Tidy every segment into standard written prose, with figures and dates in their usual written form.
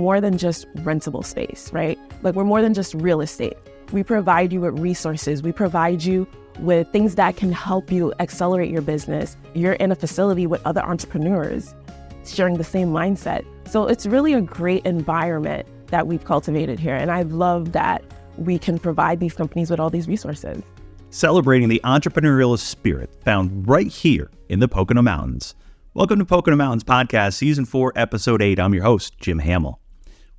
more than just rentable space, right? Like we're more than just real estate. We provide you with resources. We provide you with things that can help you accelerate your business. You're in a facility with other entrepreneurs sharing the same mindset. So it's really a great environment that we've cultivated here. And I love that we can provide these companies with all these resources. Celebrating the entrepreneurial spirit found right here in the Pocono Mountains. Welcome to Pocono Mountains Podcast, Season 4, Episode 8. I'm your host, Jim Hamill.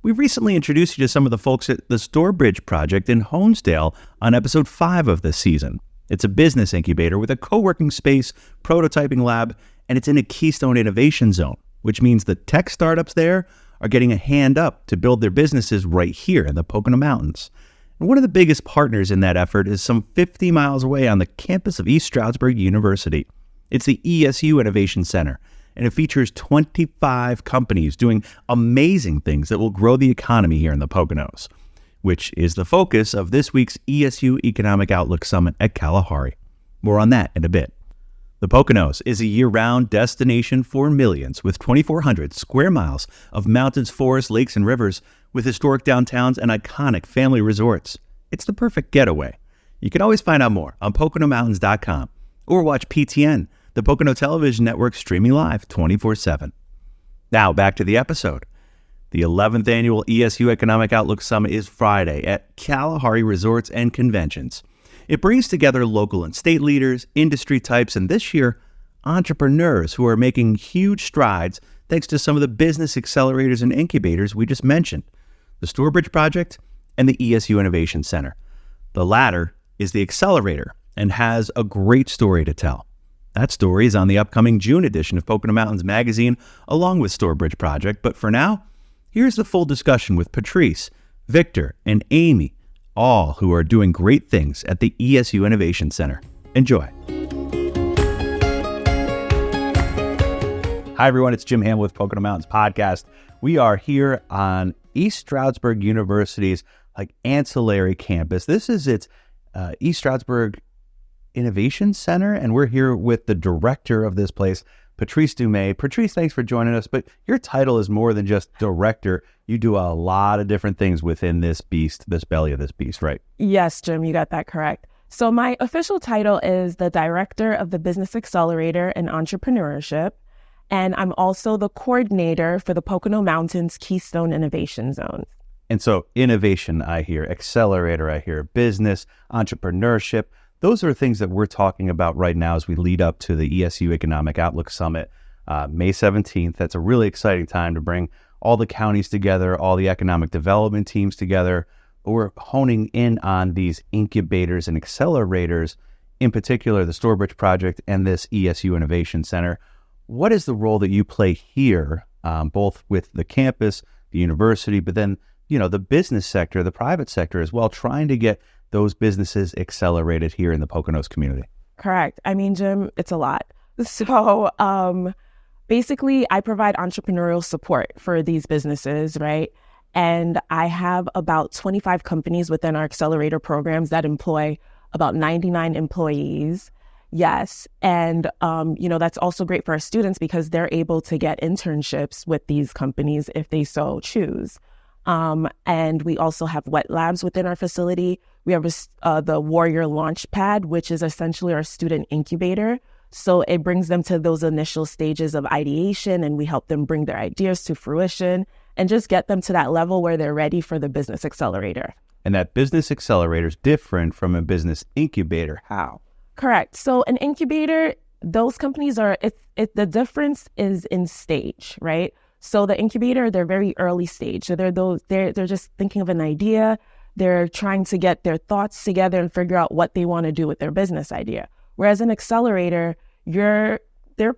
We recently introduced you to some of the folks at the Stourbridge Project in Honesdale on Episode 5 of this season. It's a business incubator with a co-working space, prototyping lab, and it's in a Keystone Innovation Zone, which means the tech startups there are getting a hand up to build their businesses right here in the Pocono Mountains. And one of the biggest partners in that effort is some 50 miles away on the campus of East Stroudsburg University. It's the ESU Innovation Center, and it features 25 companies doing amazing things that will grow the economy here in the Poconos, which is the focus of this week's ESU Economic Outlook Summit at Kalahari. More on that in a bit. The Poconos is a year-round destination for millions with 2,400 square miles of mountains, forests, lakes, and rivers with historic downtowns and iconic family resorts. It's the perfect getaway. You can always find out more on PoconoMountains.com or watch PTN, the Pocono Television Network, streaming live 24/7. Now back to the episode. The 11th annual ESU Economic Outlook Summit is Friday at Kalahari Resorts and Conventions. It brings together local and state leaders, industry types, and this year, entrepreneurs who are making huge strides thanks to some of the business accelerators and incubators we just mentioned, the Stourbridge Project and the ESU Innovation Center. The latter is the accelerator and has a great story to tell. That story is on the upcoming June edition of Pocono Mountains Magazine, along with Stourbridge Project. But for now, here's the full discussion with Patrice, Victor, and Amy, all who are doing great things at the ESU Innovation Center. Enjoy. Hi, everyone. It's Jim Hamill with Pocono Mountains Podcast. We are here on East Stroudsburg University's ancillary campus. This is its East Stroudsburg Innovation Center, and we're here with the director of this place, Patrice Dumais. Patrice, thanks for joining us, but your title is more than just director. You do a lot of different things within this beast, this belly of this beast, right? Yes, Jim, you got that correct. So my official title is the Director of the Business Accelerator and Entrepreneurship, and I'm also the coordinator for the Pocono Mountains Keystone Innovation Zone. And so innovation, I hear, accelerator, I hear, business, entrepreneurship. Those are things that we're talking about right now as we lead up to the ESU Economic Outlook Summit, May 17th. That's a really exciting time to bring all the counties together, all the economic development teams together. But we're honing in on these incubators and accelerators, in particular the Stourbridge Project and this ESU Innovation Center. What is the role that you play here, both with the campus, the university, but then, the business sector, the private sector as well, trying to get those businesses accelerated here in the Poconos community? Correct. I mean, Jim, it's a lot. So basically, I provide entrepreneurial support for these businesses, right? And I have about 25 companies within our accelerator programs that employ about 99 employees. Yes. And, that's also great for our students because they're able to get internships with these companies if they so choose. And we also have wet labs within our facility. We have the Warrior Launchpad, which is essentially our student incubator. So it brings them to those initial stages of ideation, and we help them bring their ideas to fruition and just get them to that level where they're ready for the business accelerator. And that business accelerator is different from a business incubator. How? Correct. So an incubator, those companies the difference is in stage, right? So the incubator, they're very early stage. So they're just thinking of an idea. They're trying to get their thoughts together and figure out what they want to do with their business idea. Whereas an accelerator, they have their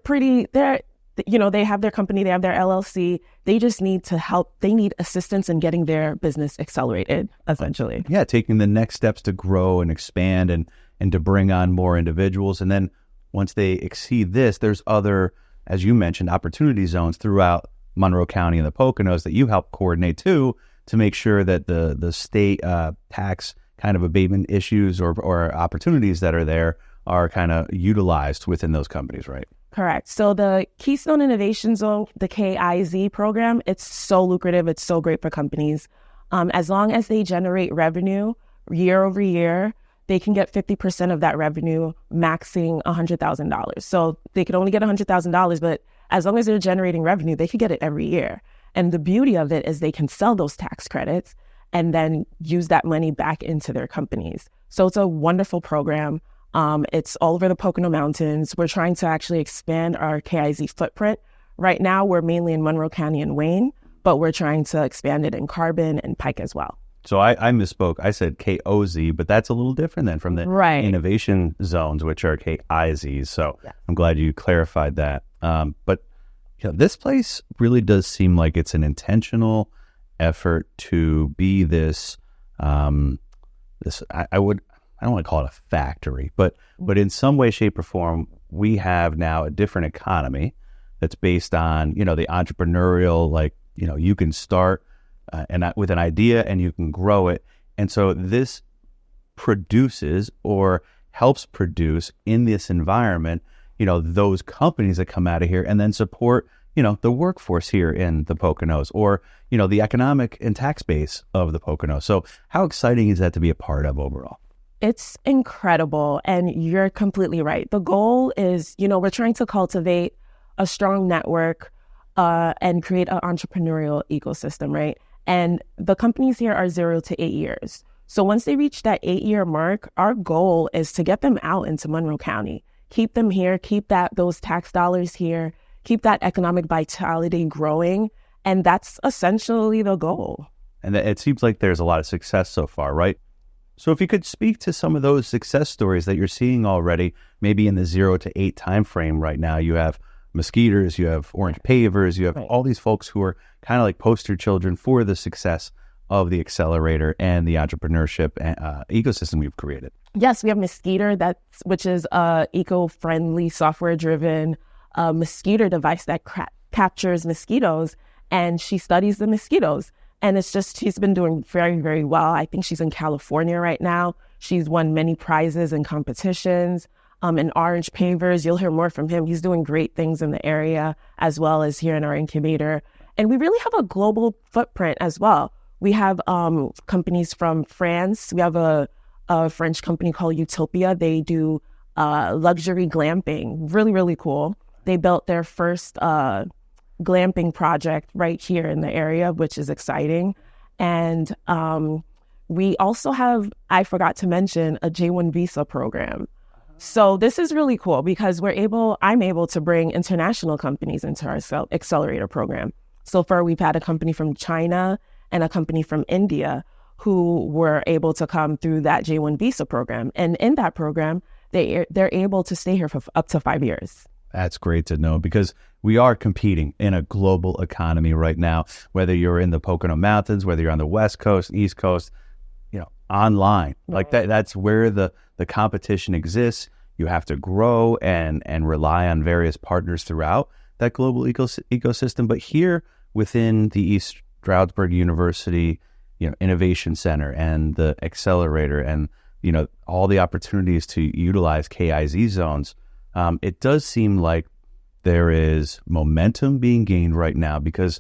company, they have their LLC. They just need to help. They need assistance in getting their business accelerated, essentially. Yeah, taking the next steps to grow and expand and to bring on more individuals. And then once they exceed this, there's other, as you mentioned, opportunity zones throughout Monroe County and the Poconos that you help coordinate too, to make sure that the state tax kind of abatement issues or opportunities that are there are kind of utilized within those companies, right? Correct. So the Keystone Innovation Zone, the KIZ program, it's so lucrative. It's so great for companies. As long as they generate revenue year over year, they can get 50% of that revenue, maxing $100,000. So they could only get $100,000, but as long as they're generating revenue, they could get it every year. And the beauty of it is they can sell those tax credits and then use that money back into their companies. So it's a wonderful program. It's all over the Pocono Mountains. We're trying to actually expand our KIZ footprint. Right now, we're mainly in Monroe County and Wayne, but we're trying to expand it in Carbon and Pike as well. So I misspoke. I said KOZ, but that's a little different than from the innovation zones, which are KIZs. So yeah. I'm glad you clarified that. But this place really does seem like it's an intentional effort to be this. I don't want to call it a factory, but in some way, shape, or form, we have now a different economy that's based on the entrepreneurial, you can start with an idea and you can grow it. And so this produces or helps produce in this environment, those companies that come out of here and then support, the workforce here in the Poconos or, the economic and tax base of the Poconos. So how exciting is that to be a part of overall? It's incredible. And you're completely right. The goal is, we're trying to cultivate a strong network and create an entrepreneurial ecosystem, right? And the companies here are 0 to 8 years. So once they reach that 8-year mark, our goal is to get them out into Monroe County, keep them here, keep those tax dollars here, keep that economic vitality growing. And that's essentially the goal. And it seems like there's a lot of success so far, right? So if you could speak to some of those success stories that you're seeing already, maybe in the 0 to 8 time frame right now. You have Mosquitoes, you have Orange Pavers, you have all these folks who are kind of like poster children for the success of the accelerator and the entrepreneurship ecosystem we've created. Yes, we have Mosquito, which is a eco-friendly, software-driven mosquito device that captures mosquitoes, and she studies the mosquitoes. And she's been doing very, very well. I think she's in California right now. She's won many prizes and competitions. In Orange Pavers, you'll hear more from him. He's doing great things in the area as well as here in our incubator. And we really have a global footprint as well. We have companies from France. We have a French company called Utopia. They do luxury glamping. Really, really cool. They built their first glamping project right here in the area, which is exciting. And we also have, I forgot to mention, a J1 visa program. So this is really cool because I'm able to bring international companies into our accelerator program. So far, we've had a company from China and a company from India who were able to come through that J1 visa program. And in that program, they're able to stay here for up to 5 years. That's great to know because we are competing in a global economy right now, whether you're in the Pocono Mountains, whether you're on the West Coast, East Coast, online. Right. Like that's where the competition exists. You have to grow and rely on various partners throughout that global ecosystem. But here within the East Stroudsburg University, Innovation Center and the accelerator and, all the opportunities to utilize KIZ zones, it does seem like there is momentum being gained right now because,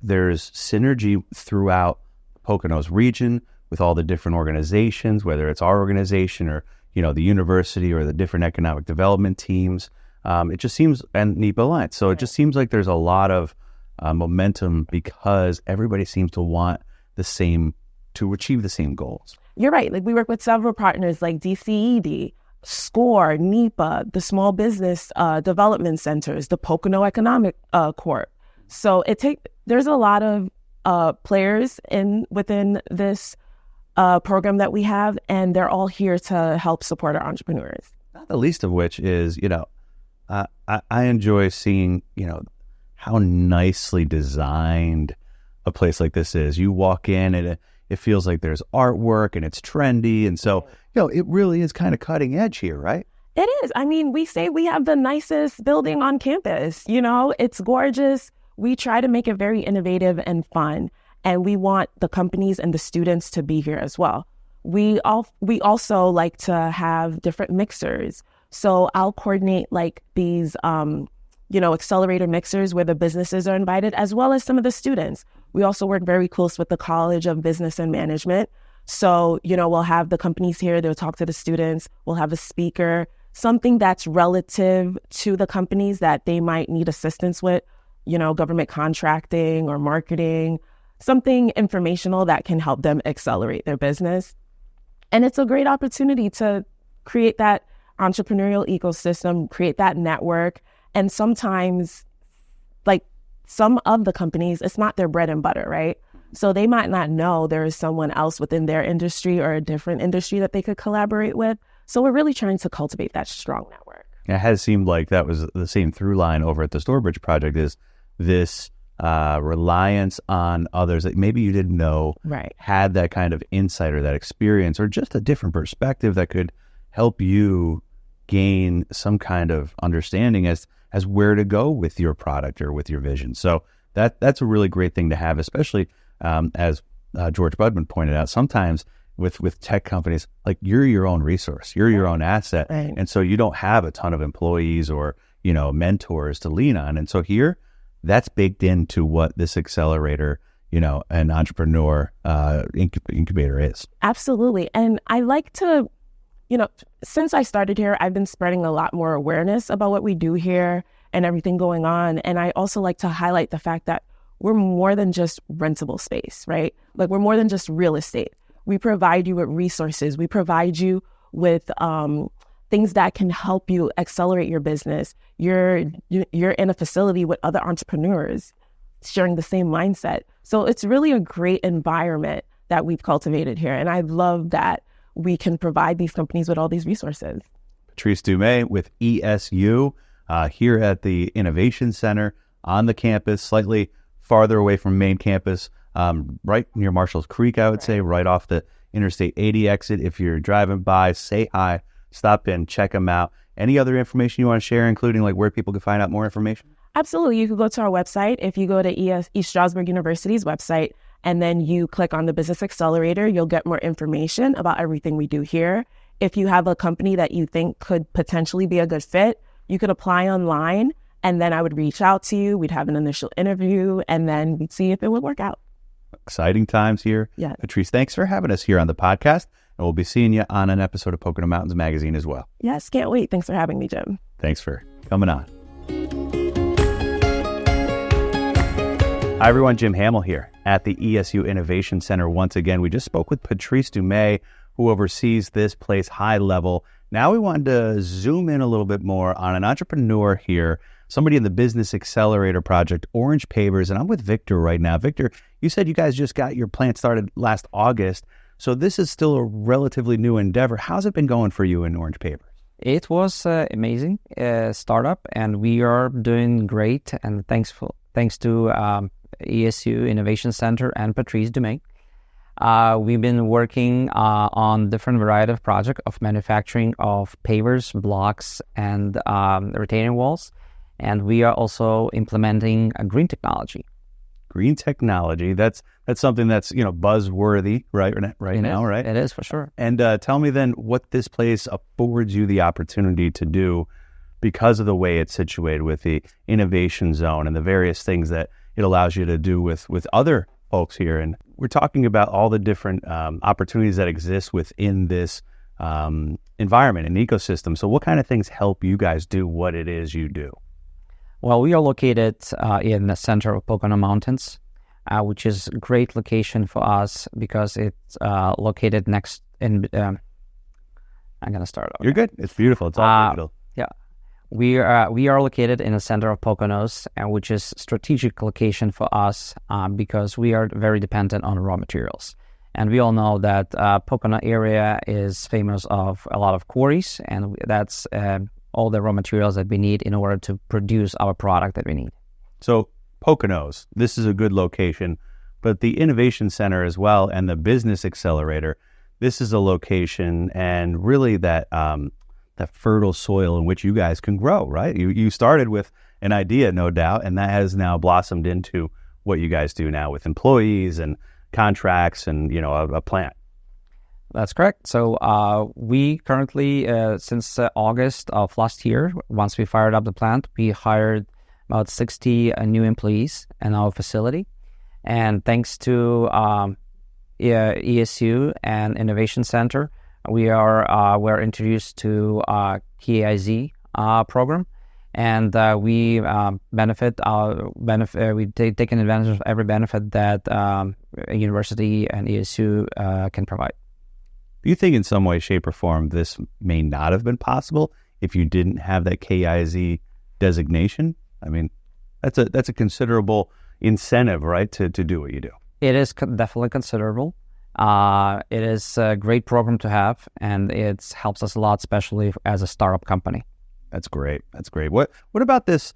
there's synergy throughout Poconos region with all the different organizations, whether it's our organization or, the university or the different economic development teams. It just seems, and NEPA Alliance. So it just seems like there's a lot of momentum because everybody seems to want to achieve the same goals. You're right. Like we work with several partners like DCED, SCORE, NEPA, the Small Business Development Centers, the Pocono Economic Corp. So there's a lot of players within this program that we have, and they're all here to help support our entrepreneurs. Not the least of which is, I enjoy seeing, how nicely designed a place like this is. You walk in and it feels like there's artwork and it's trendy. And so, it really is kind of cutting edge here, right? It is. I mean, we say we have the nicest building on campus. It's gorgeous. We try to make it very innovative and fun. And we want the companies and the students to be here as well. We also like to have different mixers. So I'll coordinate like these, accelerator mixers where the businesses are invited, as well as some of the students. We also work very close with the College of Business and Management. So, we'll have the companies here, they'll talk to the students, we'll have a speaker, something that's relative to the companies that they might need assistance with, government contracting or marketing, something informational that can help them accelerate their business. And it's a great opportunity to create that entrepreneurial ecosystem, create that network. And sometimes, like some of the companies, it's not their bread and butter, right? So they might not know there is someone else within their industry or a different industry that they could collaborate with. So we're really trying to cultivate that strong network. It has seemed like that was the same through line over at the Stourbridge Project, is this reliance on others that maybe you didn't know had that kind of insight or that experience or just a different perspective that could help you gain some kind of understanding as where to go with your product or with your vision. So that's a really great thing to have, especially as George Budman pointed out, sometimes with tech companies, like you're your own resource, you're your own asset. Right. And so you don't have a ton of employees or, mentors to lean on. And so here, that's baked into what this accelerator, an entrepreneur incubator is. Absolutely. And I like to, since I started here, I've been spreading a lot more awareness about what we do here and everything going on. And I also like to highlight the fact that we're more than just rentable space, right? Like we're more than just real estate. We provide you with resources. We provide you with things that can help you accelerate your business. You're in a facility with other entrepreneurs sharing the same mindset. So it's really a great environment that we've cultivated here. And I love that we can provide these companies with all these resources. Patrice Dumais with ESU here at the Innovation Center on the campus, slightly farther away from main campus, right near Marshall's Creek, I would say, right off the Interstate 80 exit. If you're driving by, say hi, stop in, check them out. Any other information you want to share, including like where people can find out more information? Absolutely. You can go to our website. If you go to East Stroudsburg University's website and then you click on the Business Accelerator, you'll get more information about everything we do here. If you have a company that you think could potentially be a good fit, you could apply online and then I would reach out to you. We'd have an initial interview and then we'd see if it would work out. Exciting times here. Yeah. Patrice, thanks for having us here on the podcast. And we'll be seeing you on an episode of Pocono Mountains Magazine as well. Yes, can't wait. Thanks for having me, Jim. Thanks for coming on. Hi, everyone. Jim Hamill here at the ESU Innovation Center. Once again, we just spoke with Patrice Dumais, who oversees this place high level. Now we wanted to zoom in a little bit more on an entrepreneur here, somebody in the Business Accelerator Project, Orange Pavers. And I'm with Victor right now. Victor, you said you guys just got your plant started last August. So this is still a relatively new endeavor. How's it been going for you in Orange Pavers? It was amazing startup, and we are doing great. And thanks to ESU Innovation Center and Patrice Dumais. We've been working on different variety of projects of manufacturing of pavers, blocks, and retaining walls. And we are also implementing a green technology. Green technology, that's something that's, buzzworthy right now, right? It is, for sure. And tell me then what this place affords you the opportunity to do because of the way it's situated with the innovation zone and the various things that it allows you to do with other folks here. And we're talking about all the different opportunities that exist within this environment and ecosystem. So what kind of things help you guys do what it is you do? Well, we are located in the center of Pocono Mountains, which is a great location for us because it's located next in... I'm going to start over. You're good. It's beautiful. It's all digital. Yeah. We are located in the center of Poconos, which is strategic location for us because we are very dependent on raw materials. And we all know that Pocono area is famous of a lot of quarries, and that's all the raw materials that we need in order to produce our product that we need. So Poconos, this is a good location, but the Innovation Center as well and the Business Accelerator, this is a location and really that fertile soil in which you guys can grow, right? You started with an idea, no doubt, and that has now blossomed into what you guys do now with employees and contracts and, a plant. That's correct. So we currently, since August of last year, once we fired up the plant, we hired about 60 new employees in our facility. And thanks to ESU and Innovation Center, we're introduced to KIZ program, and we we've taken advantage of every benefit that a university and ESU can provide. Do you think in some way, shape, or form this may not have been possible if you didn't have that KIZ designation? I mean, that's a considerable incentive, right, to do what you do. It is definitely considerable. It is a great program to have, and it helps us a lot, especially as a startup company. That's great. That's great. What about this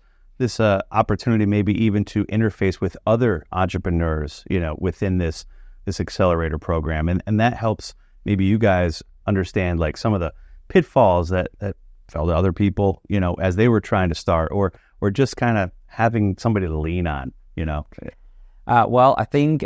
opportunity, maybe even to interface with other entrepreneurs, within this accelerator program, and that helps maybe you guys understand like some of the pitfalls that fell to other people, as they were trying to start, or just kind of having somebody to lean on, Well, I think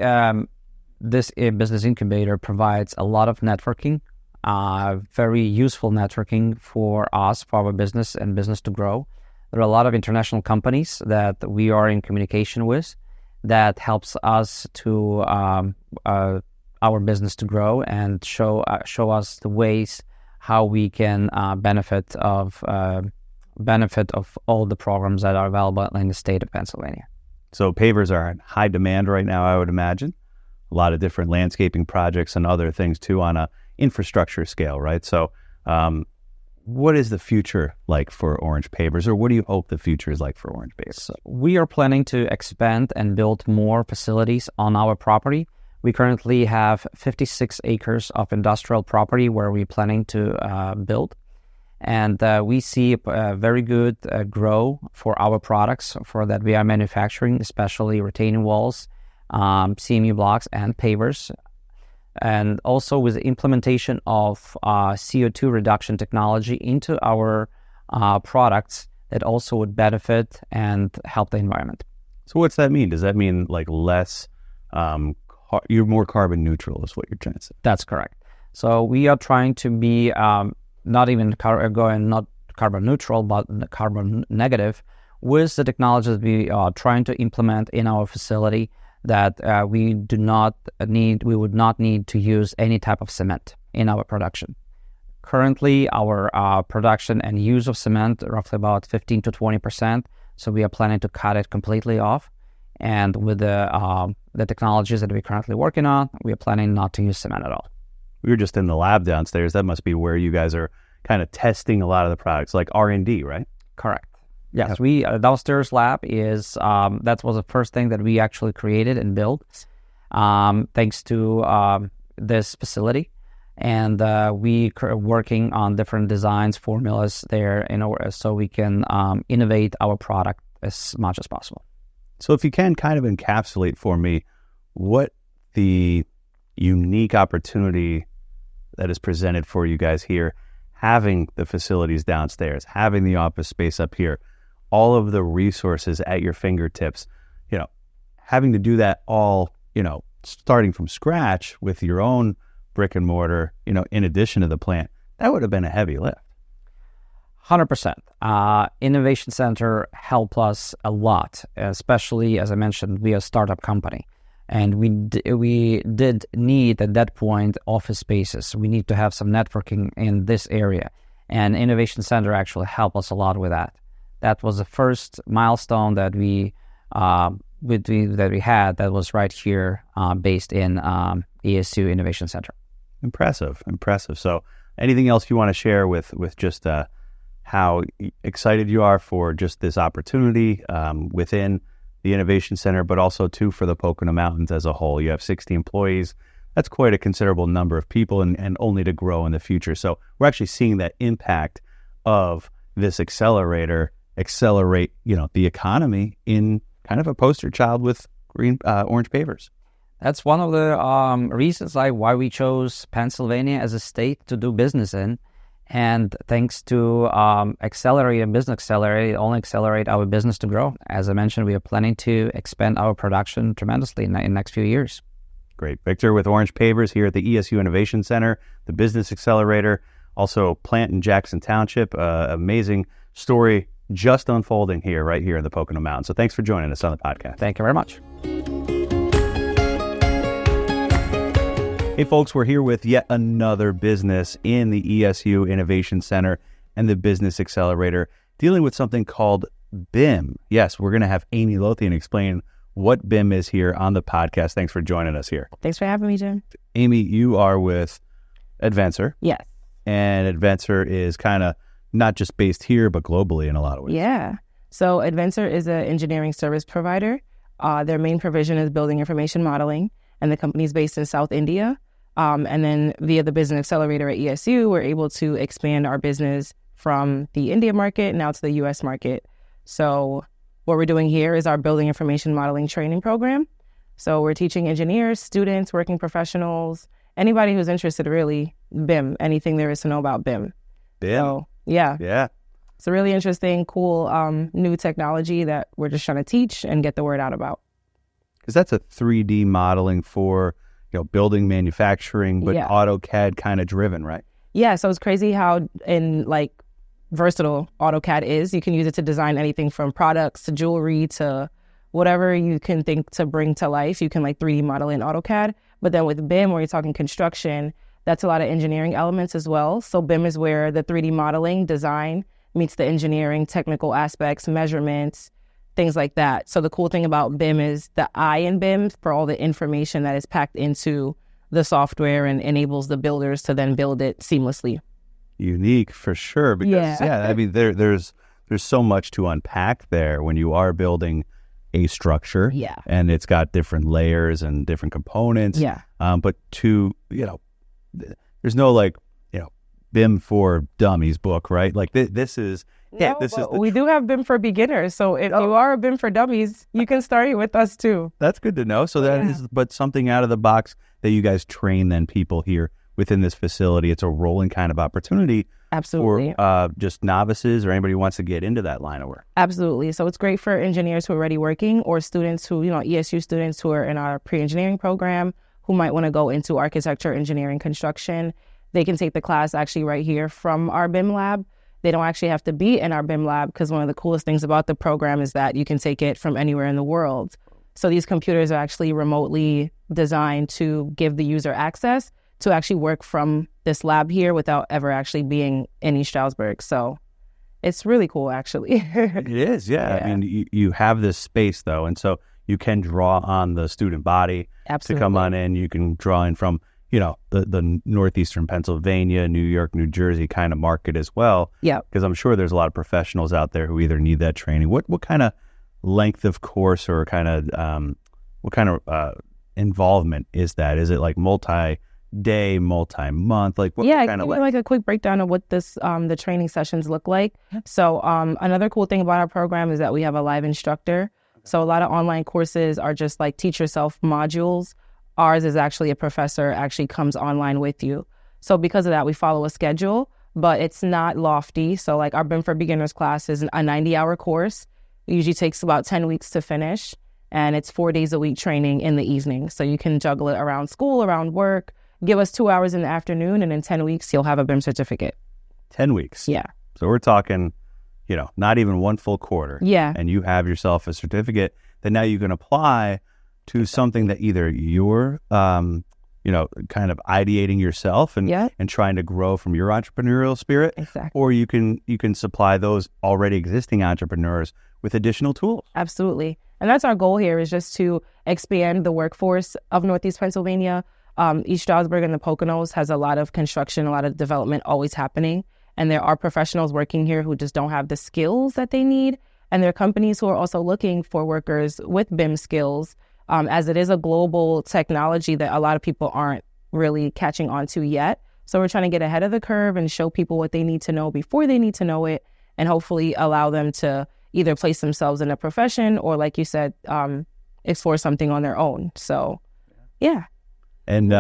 this business incubator provides a lot of networking, very useful networking for us, for our business and business to grow. There are a lot of international companies that we are in communication with that helps us to our business to grow and show us the ways how we can benefit of all the programs that are available in the state of Pennsylvania. So pavers are in high demand right now, I would imagine. A lot of different landscaping projects and other things too on a infrastructure scale, right? So what is the future like for Orange Pavers, or what do you hope the future is like for Orange Pavers? So we are planning to expand and build more facilities on our property. We currently have 56 acres of industrial property where we're planning to build. And we see a very good grow for our products for that we are manufacturing, especially retaining walls, CMU blocks, and pavers. And also with the implementation of CO2 reduction technology into our products that also would benefit and help the environment. So what's that mean? Does that mean like less... you're more carbon neutral is what you're trying to say? That's correct. So we are trying to be not carbon neutral, but carbon negative with the technologies we are trying to implement in our facility that we would not need to use any type of cement in our production. Currently, our production and use of cement roughly about 15 to 20%. So we are planning to cut it completely off. And with the technologies that we're currently working on, we are planning not to use cement at all. We were just in the lab downstairs. That must be where you guys are kind of testing a lot of the products, like R&D, right? Correct. Yes, we downstairs lab is that was the first thing that we actually created and built, thanks to this facility, and we are working on different designs, formulas there in order so we can innovate our product as much as possible. So if you can kind of encapsulate for me what the unique opportunity that is presented for you guys here, having the facilities downstairs, having the office space up here, all of the resources at your fingertips, having to do that all, starting from scratch with your own brick and mortar, in addition to the plant, that would have been a heavy lift. 100%. Innovation Center helped us a lot, especially, as I mentioned, we are a startup company. And we did need, at that point, office spaces. We need to have some networking in this area. And Innovation Center actually helped us a lot with that. That was the first milestone that we had that was right here based in ESU Innovation Center. Impressive. So anything else you want to share with just how excited you are for just this opportunity within the Innovation Center, but also too for the Pocono Mountains as a whole? You have 60 employees. That's quite a considerable number of people and only to grow in the future. So we're actually seeing that impact of this accelerator accelerate, the economy in kind of a poster child with Orange Pavers. That's one of the reasons why we chose Pennsylvania as a state to do business in. And thanks to Accelerate and Business Accelerate, it only accelerate our business to grow. As I mentioned, we are planning to expand our production tremendously in the next few years. Great. Victor with Orange Pavers here at the ESU Innovation Center, the Business Accelerator, also plant in Jackson Township. Amazing story just unfolding here, right here in the Pocono Mountains. So thanks for joining us on the podcast. Thank you very much. Hey folks, we're here with yet another business in the ESU Innovation Center and the Business Accelerator, dealing with something called BIM. Yes, we're going to have Amy Lothian explain what BIM is here on the podcast. Thanks for joining us here. Thanks for having me, Jim. Amy, you are with Adventure. Yes. And Adventure is kind of not just based here, but globally in a lot of ways. Yeah. So Adventure is an engineering service provider. Their main provision is building information modeling, and the company is based in South India. And then via the Business Accelerator at ESU, we're able to expand our business from the India market now to the U.S. market. So what we're doing here is our building information modeling training program. So we're teaching engineers, students, working professionals, anybody who's interested, really, BIM, anything there is to know about BIM. BIM? So, yeah. Yeah. It's a really interesting, cool, new technology that we're just trying to teach and get the word out about. Because that's a 3D modeling for, building manufacturing, but AutoCAD kind of driven, right? Yeah. So it's crazy how versatile AutoCAD is. You can use it to design anything from products to jewelry to whatever you can think to bring to life. You can 3D model in AutoCAD. But then with BIM, where you're talking construction, that's a lot of engineering elements as well. So BIM is where the 3D modeling design meets the engineering, technical aspects, measurements, things like that. So the cool thing about BIM is the I in BIM for all the information that is packed into the software and enables the builders to then build it seamlessly. Unique for sure, because I mean there's so much to unpack there when you are building a structure, and it's got different layers and different components. But there's no BIM for Dummies book, right? This is we do have BIM for beginners. So if you are a BIM for Dummies, you can start with us too. That's good to know. So that is, but something out of the box that you guys train then people here within this facility. It's a rolling kind of opportunity. Absolutely. For just novices or anybody who wants to get into that line of work. Absolutely. So it's great for engineers who are already working or students who, ESU students who are in our pre-engineering program who might want to go into architecture, engineering, construction. They can take the class actually right here from our BIM lab. They don't actually have to be in our BIM lab because one of the coolest things about the program is that you can take it from anywhere in the world. So these computers are actually remotely designed to give the user access to actually work from this lab here without ever actually being in East Stroudsburg. So it's really cool, actually. It is, yeah. I mean, you have this space, though, and so you can draw on the student body to come on in. You can draw in from, the northeastern Pennsylvania, New York, New Jersey kind of market as well. Yeah. Because I'm sure there's a lot of professionals out there who either need that training. What kind of length of course or what kind of involvement is that? Is it multi-day, multi-month? What kind of a quick breakdown of what this the training sessions look like. So another cool thing about our program is that we have a live instructor. So a lot of online courses are just teach yourself modules. Ours is actually a professor actually comes online with you. So because of that, we follow a schedule, but it's not lofty. So our BIM for Beginners class is a 90-hour course. It usually takes about 10 weeks to finish, and it's 4 days a week training in the evening. So you can juggle it around school, around work. Give us 2 hours in the afternoon, and in 10 weeks, you'll have a BIM certificate. 10 weeks? Yeah. So we're talking, not even one full quarter. Yeah. And you have yourself a certificate that now you can apply to something that either you're, kind of ideating yourself and trying to grow from your entrepreneurial spirit. Exactly. Or you can supply those already existing entrepreneurs with additional tools. Absolutely. And that's our goal here, is just to expand the workforce of Northeast Pennsylvania. East Stroudsburg and the Poconos has a lot of construction, a lot of development always happening. And there are professionals working here who just don't have the skills that they need. And there are companies who are also looking for workers with BIM skills, as it is a global technology that a lot of people aren't really catching on to yet. So we're trying to get ahead of the curve and show people what they need to know before they need to know it, and hopefully allow them to either place themselves in a profession or, like you said, explore something on their own. So, yeah. And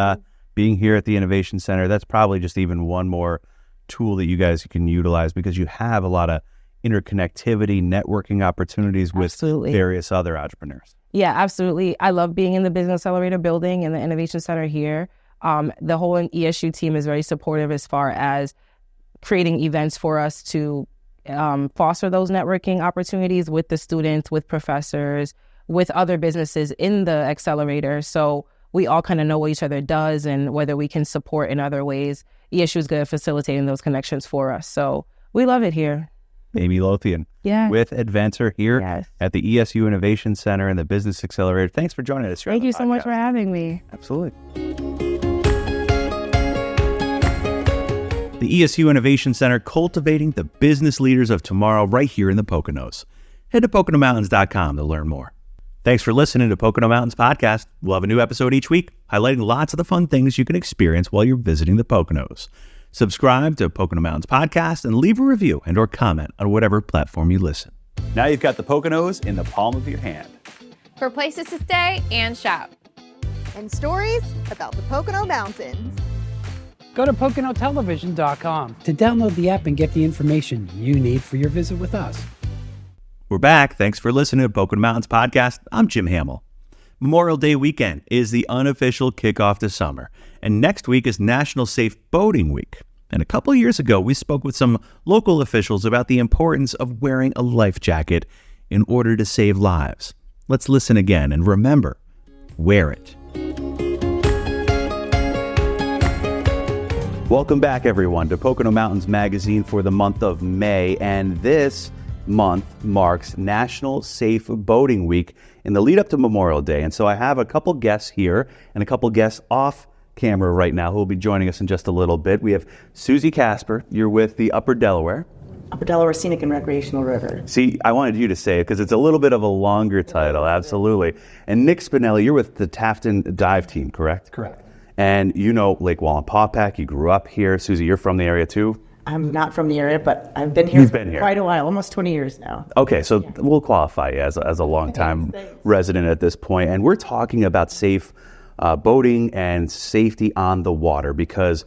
being here at the Innovation Center, that's probably just even one more tool that you guys can utilize, because you have a lot of interconnectivity, networking opportunities with various other entrepreneurs. Yeah, absolutely. I love being in the Business Accelerator building and the Innovation Center here. The whole ESU team is very supportive as far as creating events for us to foster those networking opportunities with the students, with professors, with other businesses in the accelerator. So we all kind of know what each other does and whether we can support in other ways. ESU is good at facilitating those connections for us. So we love it here. Amy Lothian with Advancer here at the ESU Innovation Center and the Business Accelerator. Thanks for joining us. Thank you so much for having me. Absolutely. The ESU Innovation Center, cultivating the business leaders of tomorrow right here in the Poconos. Head to PoconoMountains.com to learn more. Thanks for listening to Pocono Mountains Podcast. We'll have a new episode each week, highlighting lots of the fun things you can experience while you're visiting the Poconos. Subscribe to Pocono Mountains Podcast and leave a review and or comment on whatever platform you listen. Now you've got the Poconos in the palm of your hand. For places to stay and shop. And stories about the Pocono Mountains. Go to PoconoTelevision.com to download the app and get the information you need for your visit with us. We're back. Thanks for listening to Pocono Mountains Podcast. I'm Jim Hamill. Memorial Day weekend is the unofficial kickoff to summer, and next week is National Safe Boating Week. And a couple of years ago, we spoke with some local officials about the importance of wearing a life jacket in order to save lives. Let's listen again and remember, wear it. Welcome back, everyone, to Pocono Mountains Magazine for the month of May, and this month marks National Safe Boating Week in the lead up to Memorial Day. And so I have a couple guests here and a couple guests off camera right now who will be joining us in just a little bit. We have Susie Casper. You're with the Upper Delaware Scenic and Recreational River. See, I wanted you to say it because it's a little bit of a longer title, absolutely. And Nick Spinelli, you're with the Tafton Dive Team, correct? Correct. And you know Lake Wallenpaupack, you grew up here. Susie, you're from the area too? I'm not from the area, but I've been here for quite a while, almost 20 years now. Okay, so we'll qualify you as a long-time resident at this point. And we're talking about safe boating and safety on the water because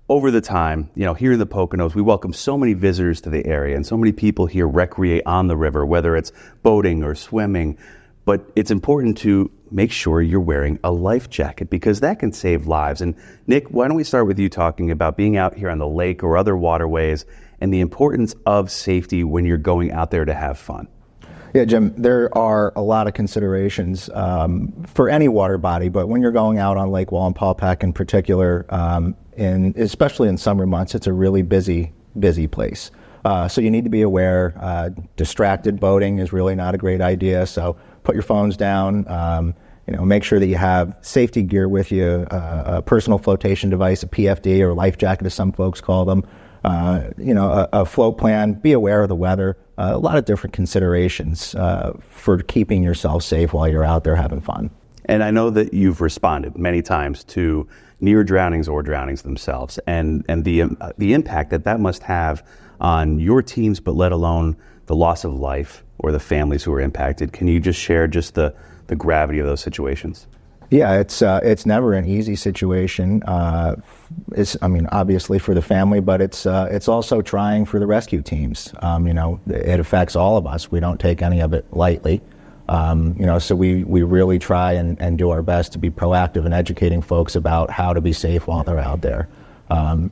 over the time, here in the Poconos, we welcome so many visitors to the area and so many people here recreate on the river, whether it's boating or swimming. But it's important to make sure you're wearing a life jacket because that can save lives. And Nick, why don't we start with you talking about being out here on the lake or other waterways and the importance of safety when you're going out there to have fun? Yeah, Jim, there are a lot of considerations for any water body, but when you're going out on Lake Wallenpaupack in particular, especially in summer months, it's a really busy place. So you need to be aware. Distracted boating is really not a great idea. So put your phones down. Make sure that you have safety gear with you, a personal flotation device, a PFD or life jacket, as some folks call them. A float plan. Be aware of the weather. A lot of different considerations for keeping yourself safe while you're out there having fun. And I know that you've responded many times to near drownings or drownings themselves, and the impact that must have on your teams, but let alone the loss of life or the families who are impacted. Can you just share just the gravity of those situations? Yeah, it's never an easy situation. Obviously for the family, but it's also trying for the rescue teams. It affects all of us. We don't take any of it lightly. So we really try and do our best to be proactive in educating folks about how to be safe while they're out there.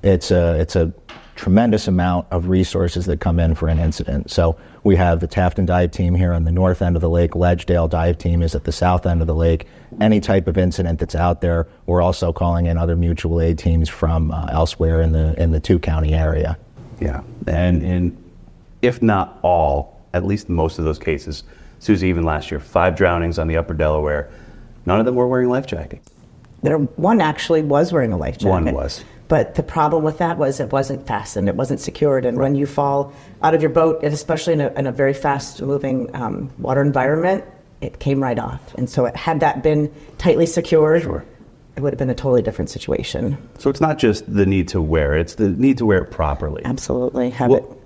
It's a tremendous amount of resources that come in for an incident. So we have the Tafton Dive Team here on the north end of the lake. Ledgedale Dive Team is at the south end of the lake. Any type of incident that's out there, we're also calling in other mutual aid teams from elsewhere in the two-county area. Yeah, and if not all, at least most of those cases, Susie, even last year, 5 drownings on the Upper Delaware, none of them were wearing life jackets. One actually was wearing a life jacket. One was. But the problem with that was it wasn't fastened, it wasn't secured, and when you fall out of your boat, and especially in a very fast-moving water environment, it came right off. And so had that been tightly secured, it would have been a totally different situation. So it's not just the need to wear it, it's the need to wear it properly. Absolutely.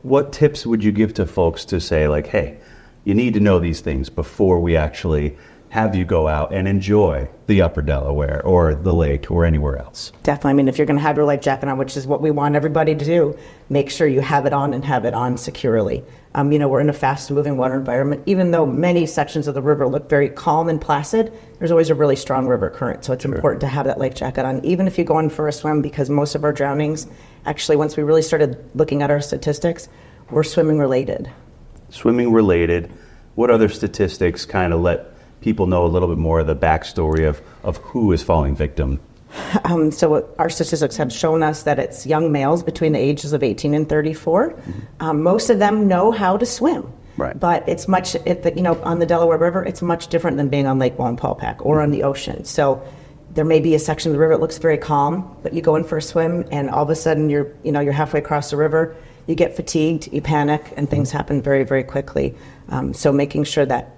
What tips would you give to folks to say, like, hey, you need to know these things before we actually have you go out and enjoy the Upper Delaware or the lake or anywhere else? Definitely. If you're going to have your life jacket on, which is what we want everybody to do, make sure you have it on and have it on securely. We're in a fast-moving water environment. Even though many sections of the river look very calm and placid, there's always a really strong river current. So it's important to have that life jacket on, even if you go in for a swim, because most of our drownings, actually, once we really started looking at our statistics, were swimming related. Swimming related. What other statistics kind of let people know a little bit more of the backstory of who is falling victim? So our statistics have shown us that it's young males between the ages of 18 and 34. Most of them know how to swim. Right. But it's much, on the Delaware River, it's much different than being on Lake Wallenpaupack or on the ocean. So there may be a section of the river that looks very calm, but you go in for a swim and all of a sudden you're halfway across the river, you get fatigued, you panic, and things happen very, very quickly. So making sure that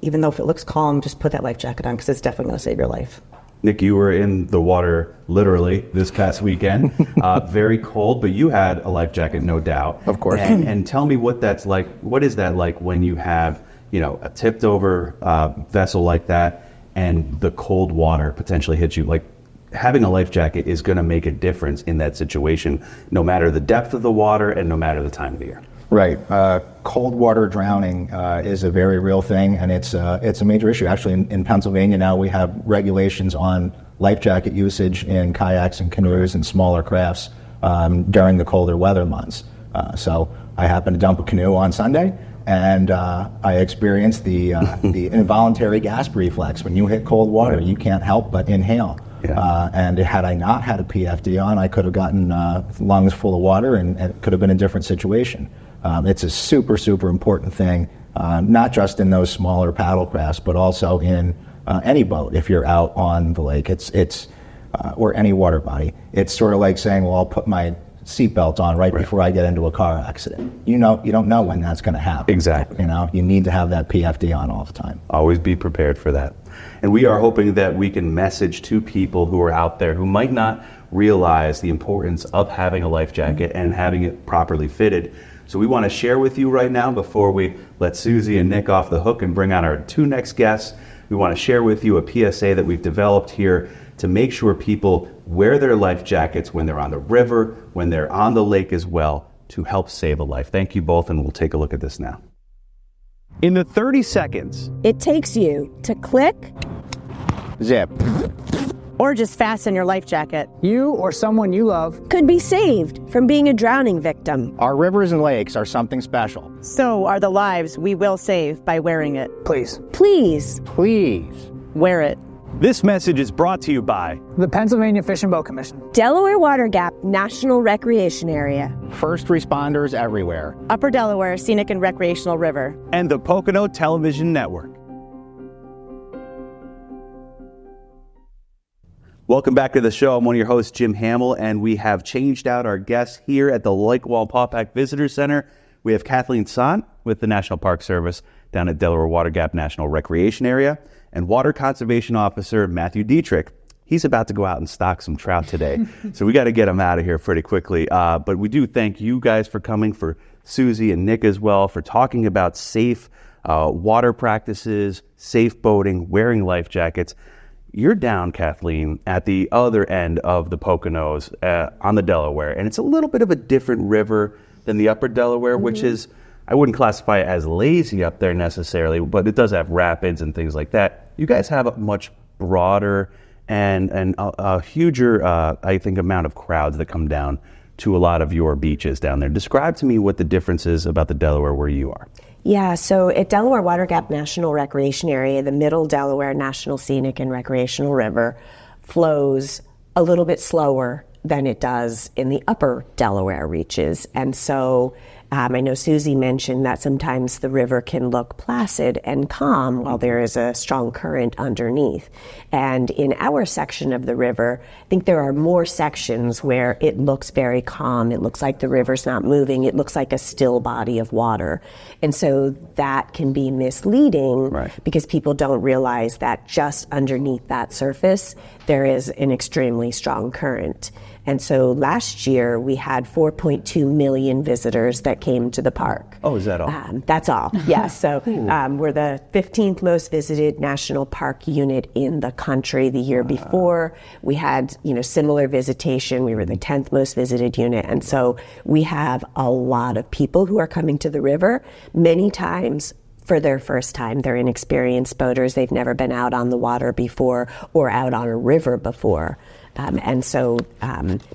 even though if it looks calm, just put that life jacket on because it's definitely going to save your life. Nick, you were in the water literally this past weekend. Very cold, but you had a life jacket, no doubt. Of course. And tell me what that's like. What is that like when you have, a tipped over vessel like that and the cold water potentially hits you? Like, having a life jacket is going to make a difference in that situation, no matter the depth of the water and no matter the time of the year. Right. Cold water drowning is a very real thing, and it's a major issue. Actually, in Pennsylvania now we have regulations on life jacket usage in kayaks and canoes and smaller crafts during the colder weather months. So I happened to dump a canoe on Sunday, and I experienced the involuntary gasp reflex. When you hit cold water, you can't help but inhale. Yeah. And had I not had a PFD on, I could have gotten lungs full of water, and it could have been a different situation. It's a super, super important thing, not just in those smaller paddle crafts, but also in any boat. If you're out on the lake, it's or any water body, it's sort of like saying, well, I'll put my seatbelt on right before I get into a car accident. You don't know when that's going to happen. Exactly. You need to have that PFD on all the time. Always be prepared for that. And we are hoping that we can message to people who are out there who might not realize the importance of having a life jacket and having it properly fitted. So we want to share with you right now, before we let Susie and Nick off the hook and bring on our two next guests, we want to share with you a PSA that we've developed here to make sure people wear their life jackets when they're on the river, when they're on the lake as well, to help save a life. Thank you both, and we'll take a look at this now. In the 30 seconds it takes you to click, Zip. or just fasten your life jacket, You or someone you love. could be saved from being a drowning victim. Our rivers and lakes are something special. So are the lives we will save by wearing it. Please. Please Please. wear it. This message is brought to you by The Pennsylvania Fish and Boat Commission. Delaware Water Gap National Recreation Area. First responders everywhere. Upper Delaware Scenic and Recreational River. and the Pocono Television Network. Welcome back to the show. I'm one of your hosts, Jim Hamill, and we have changed out our guests here at the Lake Wallenpaupack Visitor Center. We have Kathleen Sant with the National Park Service down at Delaware Water Gap National Recreation Area, and Water Conservation Officer Matthew Dietrich. He's about to go out and stock some trout today, so we got to get him out of here pretty quickly. But we do thank you guys for coming, for Susie and Nick as well, for talking about safe water practices, safe boating, wearing life jackets. You're down, Kathleen, at the other end of the Poconos on the Delaware, and it's a little bit of a different river than the upper Delaware, which is, I wouldn't classify it as lazy up there necessarily, but it does have rapids and things like that. You guys have a much broader and a huger, I think, amount of crowds that come down to a lot of your beaches down there. Describe to me what the difference is about the Delaware where you are. Yeah, so at Delaware Water Gap National Recreation Area, the Middle Delaware National Scenic and Recreational River flows a little bit slower than it does in the upper Delaware reaches. And so I know Susie mentioned that sometimes the river can look placid and calm while there is a strong current underneath. And in our section of the river, I think there are more sections where it looks very calm. It looks like the river's not moving. It looks like a still body of water. And so that can be misleading because people don't realize that just underneath that surface, there is an extremely strong current. And so last year we had 4.2 million visitors that came to the park. Oh, is that all? That's all, yes. So we're the 15th most visited national park unit in the country. The year before we had, similar visitation. We were the 10th most visited unit. And so we have a lot of people who are coming to the river, many times for their first time. They're inexperienced boaters. They've never been out on the water before or out on a river before. And so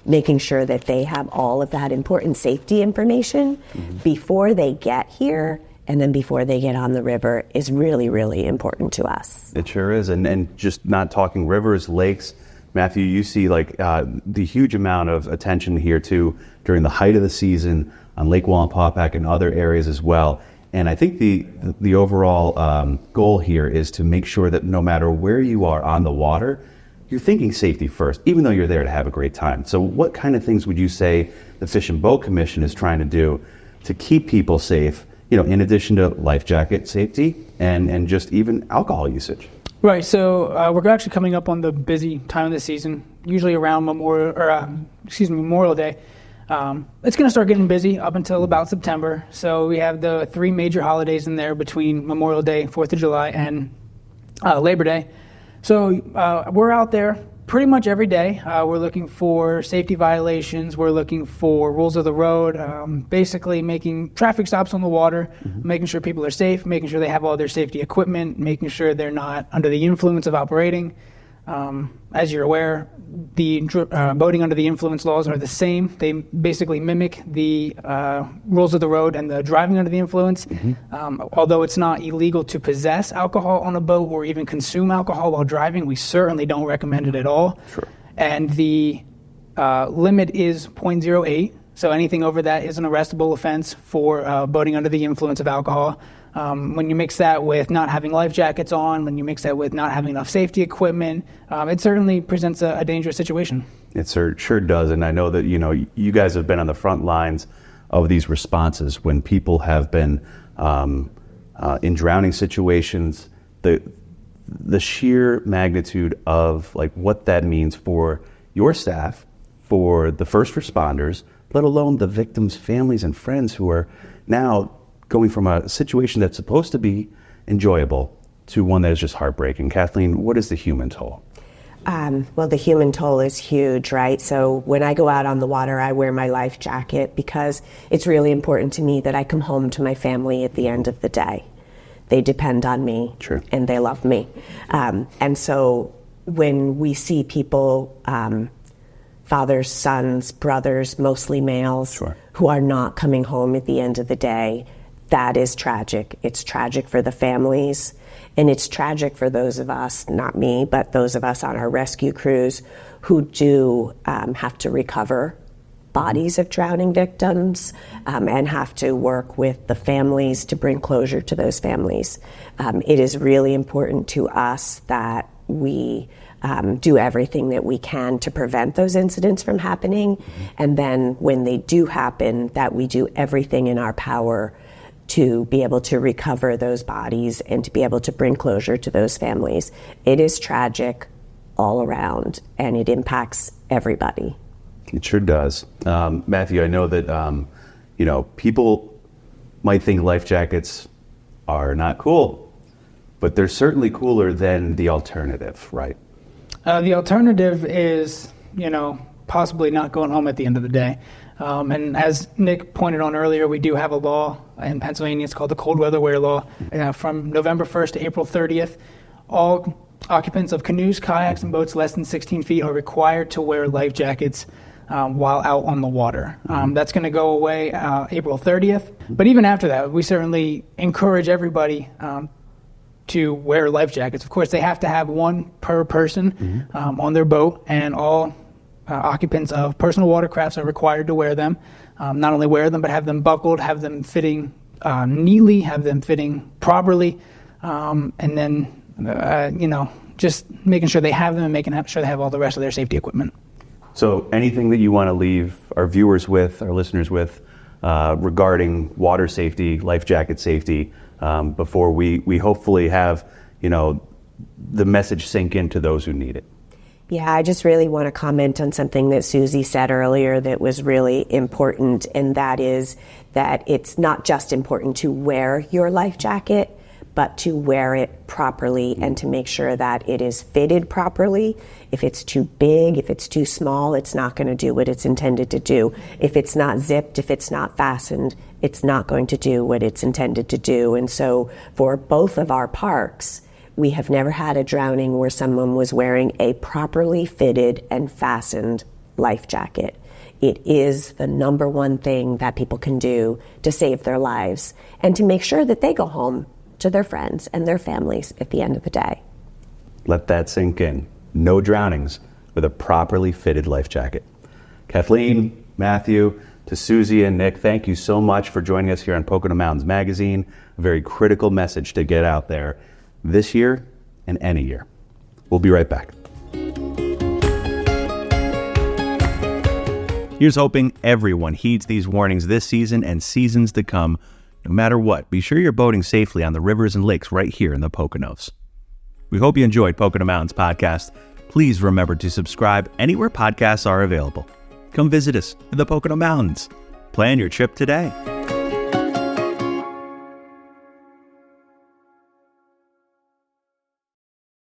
making sure that they have all of that important safety information before they get here and then before they get on the river is really, really important to us. It sure is. And just not talking rivers, lakes, Matthew, you see the huge amount of attention here too during the height of the season on Lake Wallenpaupack and other areas as well. And I think the overall goal here is to make sure that no matter where you are on the water, you're thinking safety first, even though you're there to have a great time. So what kind of things would you say the Fish and Boat Commission is trying to do to keep people safe, in addition to life jacket safety and just even alcohol usage? Right, so we're actually coming up on the busy time of the season, usually around Memorial Day. It's going to start getting busy up until about September. So we have the 3 major holidays in there between Memorial Day, 4th of July, and Labor Day. So we're out there pretty much every day. We're looking for safety violations. We're looking for rules of the road, basically making traffic stops on the water, making sure people are safe, making sure they have all their safety equipment, making sure they're not under the influence of operating. As you're aware, the boating under the influence laws are the same. They basically mimic the rules of the road and the driving under the influence. Although it's not illegal to possess alcohol on a boat or even consume alcohol while driving, we certainly don't recommend it at all. Sure. And the limit is 0.08. So anything over that is an arrestable offense for boating under the influence of alcohol. When you mix that with not having life jackets on, when you mix that with not having enough safety equipment, it certainly presents a dangerous situation. It sure does. And I know that, you guys have been on the front lines of these responses when people have been in drowning situations. The sheer magnitude of what that means for your staff, for the first responders, let alone the victims' families and friends who are now going from a situation that's supposed to be enjoyable to one that is just heartbreaking. Kathleen, what is the human toll? Well, the human toll is huge, right? So when I go out on the water, I wear my life jacket because it's really important to me that I come home to my family at the end of the day. They depend on me, Sure. And they love me. And so when we see people, fathers, sons, brothers, mostly males, Sure. who are not coming home at the end of the day, that is tragic. It's tragic for the families, and it's tragic for those of us, not me, but those of us on our rescue crews who do have to recover bodies of drowning victims and have to work with the families to bring closure to those families. It is really important to us that we do everything that we can to prevent those incidents from happening, and then when they do happen, that we do everything in our power to be able to recover those bodies and to be able to bring closure to those families. It is tragic all around, and it impacts everybody. It sure does. Matthew, I know that, people might think life jackets are not cool, but they're certainly cooler than the alternative, right? The alternative is, possibly not going home at the end of the day. And as Nick pointed on earlier, we do have a law in Pennsylvania. It's called the Cold Weather Wear Law. From November 1st to April 30th, all occupants of canoes, kayaks, and boats less than 16 feet are required to wear life jackets while out on the water. That's going to go away April 30th. But even after that, we certainly encourage everybody to wear life jackets. Of course, they have to have one per person on their boat, and all occupants of personal watercrafts are required to wear them. Not only wear them, but have them buckled, have them fitting neatly, have them fitting properly, and then, just making sure they have them and making sure they have all the rest of their safety equipment. So anything that you want to leave our viewers with, our listeners with, regarding water safety, life jacket safety, before we hopefully have, the message sink into those who need it? Yeah, I just really want to comment on something that Susie said earlier that was really important, and that is that it's not just important to wear your life jacket, but to wear it properly and to make sure that it is fitted properly. If it's too big, if it's too small, it's not going to do what it's intended to do. If it's not zipped, if it's not fastened, it's not going to do what it's intended to do. And so for both of our parks, we have never had a drowning where someone was wearing a properly fitted and fastened life jacket. It is the number one thing that people can do to save their lives and to make sure that they go home to their friends and their families at the end of the day. Let that sink in. No drownings with a properly fitted life jacket. Kathleen, Matthew, to Susie and Nick, thank you so much for joining us here on Pocono Mountains Magazine. A very critical message to get out there this year and any year. We'll be right back. Here's hoping everyone heeds these warnings this season and seasons to come. No matter what, be sure you're boating safely on the rivers and lakes right here in the Poconos. We hope you enjoyed Pocono Mountains Podcast. Please remember to subscribe anywhere podcasts are available. Come visit us in the Pocono Mountains. Plan your trip today.